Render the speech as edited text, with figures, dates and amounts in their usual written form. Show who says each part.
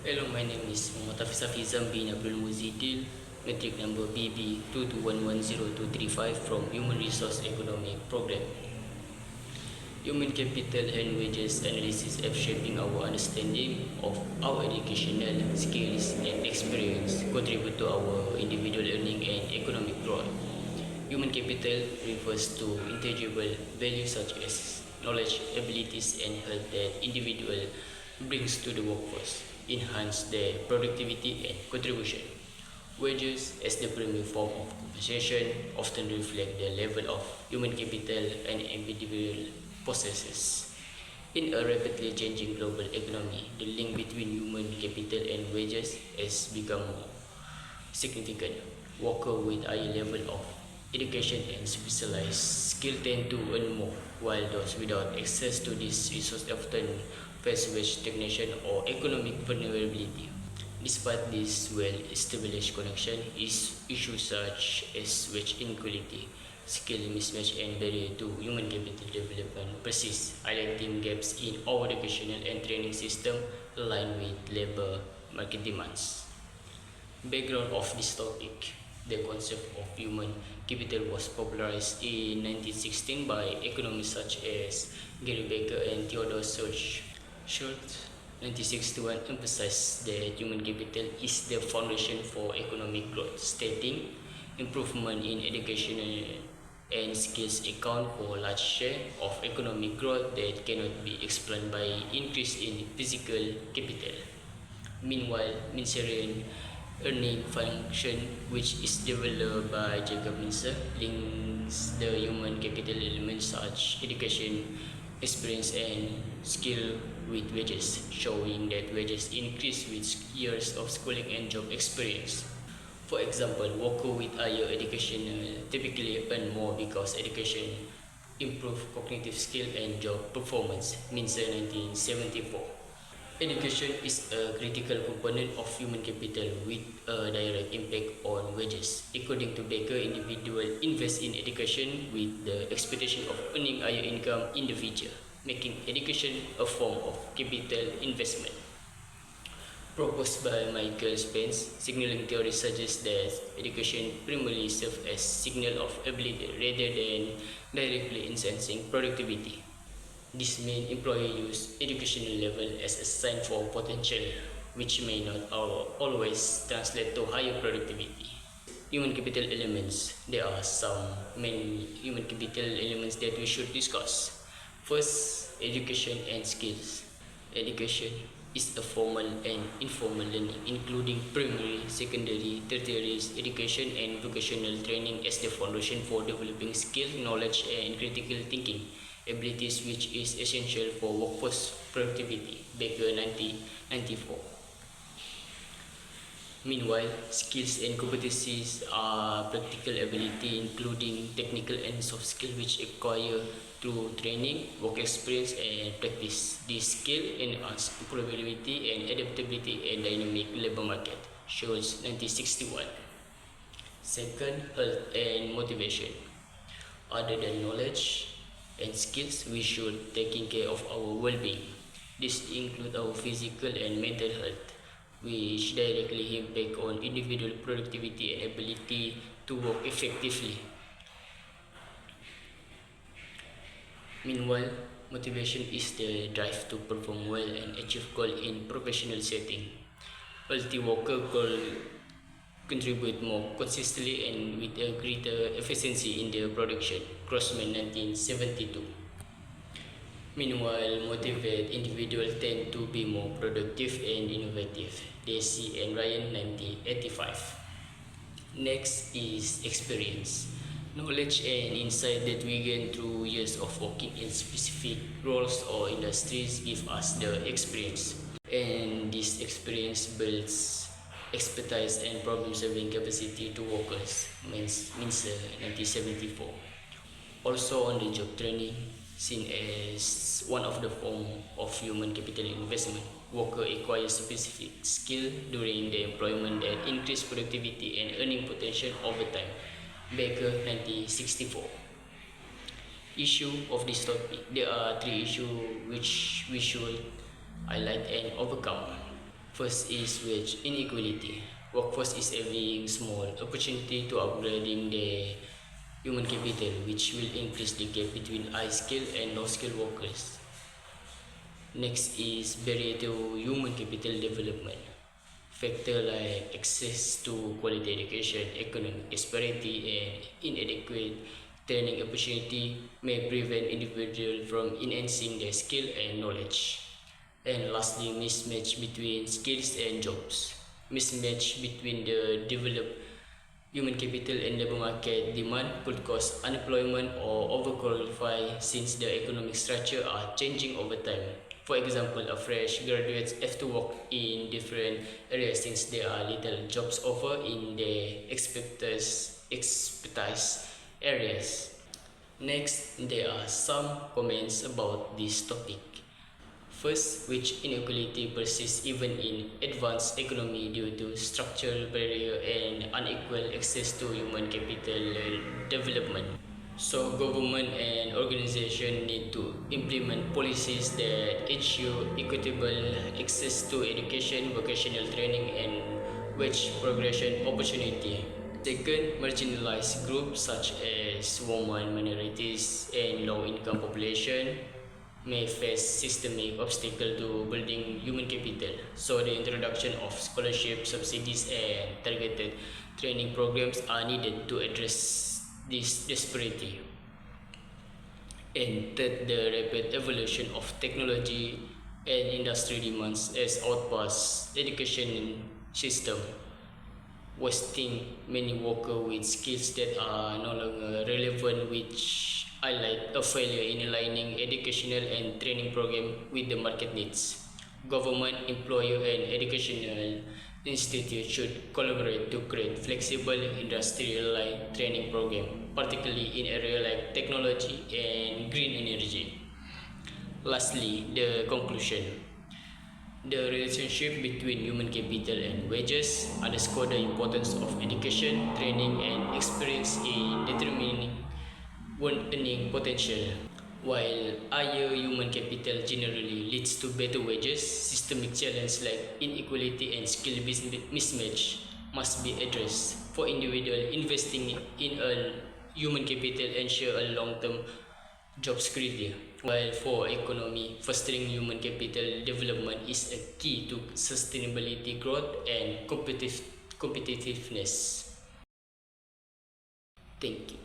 Speaker 1: Hello, my name is Muhammad Hafizam bin Abdul Muzidil, metric number BB22110235 from Human Resource Economic Program. Human capital and wages analysis of shaping our understanding of our educational skills and experience contribute to our individual learning and economic growth. Human capital refers to intangible values such as knowledge, abilities, and health that individual brings to the workforce, enhance their productivity and contribution. Wages, as the primary form of compensation, often reflect the level of human capital an individual possesses. In a rapidly changing global economy, the link between human capital and wages has become more significant. Workers with higher level of education and specialized skill tend to earn more, while those without access to these resources often face wage stagnation or economic vulnerability. Despite this well-established connection, issues such as wage inequality, skill mismatch, and barrier to human capital development persist, highlighting gaps in our educational and training system aligned with labor market demands. Background of this topic. The concept of human capital was popularized in 1916 by economists such as Gary Becker and Theodore Schultz. Schultz 1961 emphasized that human capital is the foundation for economic growth, stating improvement in education and skills account for a large share of economic growth that cannot be explained by increase in physical capital. Meanwhile, Minserian earning function, which is developed by Jacob Mincer, links the human capital elements such education, experience, and skill with wages, showing that wages increase with years of schooling and job experience. For example, workers with higher education typically earn more because education improves cognitive skill and job performance. Mincer 1974. Education is a critical component of human capital with a direct impact on wages. According to Becker, individuals invest in education with the expectation of earning higher income in the future, making education a form of capital investment. Proposed by Michael Spence, signaling theory suggests that education primarily serves as signal of ability rather than directly enhancing productivity. This means employers use educational level as a sign for potential, which may not always translate to higher productivity. Human capital elements. There are some main human capital elements that we should discuss. First, education and skills. Education is a formal and informal learning, including primary, secondary, tertiary education, and vocational training as the foundation for developing skill, knowledge, and critical thinking abilities, which is essential for workforce productivity. Baker 1994. Meanwhile, skills and competencies are practical ability, including technical and soft skills, which acquire through training, work experience, and practice. These skills enhance employability and adaptability in dynamic labor market. Schultz 1961. Second, health and motivation. Other than knowledge and skills, we should taking care of our well-being. This includes our physical and mental health, which directly impact on individual productivity and ability to work effectively. Meanwhile, motivation is the drive to perform well and achieve goals in professional setting. Healthy worker will contribute more consistently and with a greater efficiency in their production. Grossman 1972. Meanwhile, motivated individuals tend to be more productive and innovative. Desi and Ryan 1985. Next is experience. Knowledge and insight that we gain through years of working in specific roles or industries give us the experience. And this experience builds expertise and problem-solving capacity to workers, means 1974. Also on the job training, seen as one of the form of human capital investment. Worker acquire specific skill during their employment that increase productivity and earning potential over time. Baker 1964. Issue of this topic. There are three issues which we should highlight and overcome. First is wage inequality. Workforce is having small opportunity to upgrading the human capital, which will increase the gap between high skill and low skill workers. Next is barrier to human capital development. Factors like access to quality education, economic disparity, and inadequate training opportunity may prevent individuals from enhancing their skill and knowledge. And lastly, mismatch between skills and jobs. Mismatch between the developed human capital and labor market demand could cause unemployment or overqualify since the economic structure are changing over time. For example, a fresh graduates have to work in different areas since there are little jobs offer in the expertise areas. Next, there are some comments about this topic. First, wage inequality persists even in advanced economy due to structural barrier and unequal access to human capital development. So government and organization need to implement policies that ensure equitable access to education, vocational training, and wage progression opportunity. Second, marginalized groups such as women, minorities, and low-income population may face systemic obstacle to building human capital. So the introduction of scholarship, subsidies, and targeted training programs are needed to address this disparity. And third, the rapid evolution of technology and industry demands as outpass education system, wasting many workers with skills that are no longer relevant, which highlight a failure in aligning educational and training program with the market needs. Government, employer, and educational institutes should collaborate to create flexible industrial-like training program, particularly in areas like technology and green energy. Lastly, the conclusion. The relationship between human capital and wages underscore the importance of education, training, and experience in determining one earning potential. While higher human capital generally leads to better wages, systemic challenges like inequality and skill mismatch must be addressed. For individuals, investing in a human capital ensure a long-term job security, while for economy, fostering human capital development is a key to sustainability growth and competitiveness. Thank you.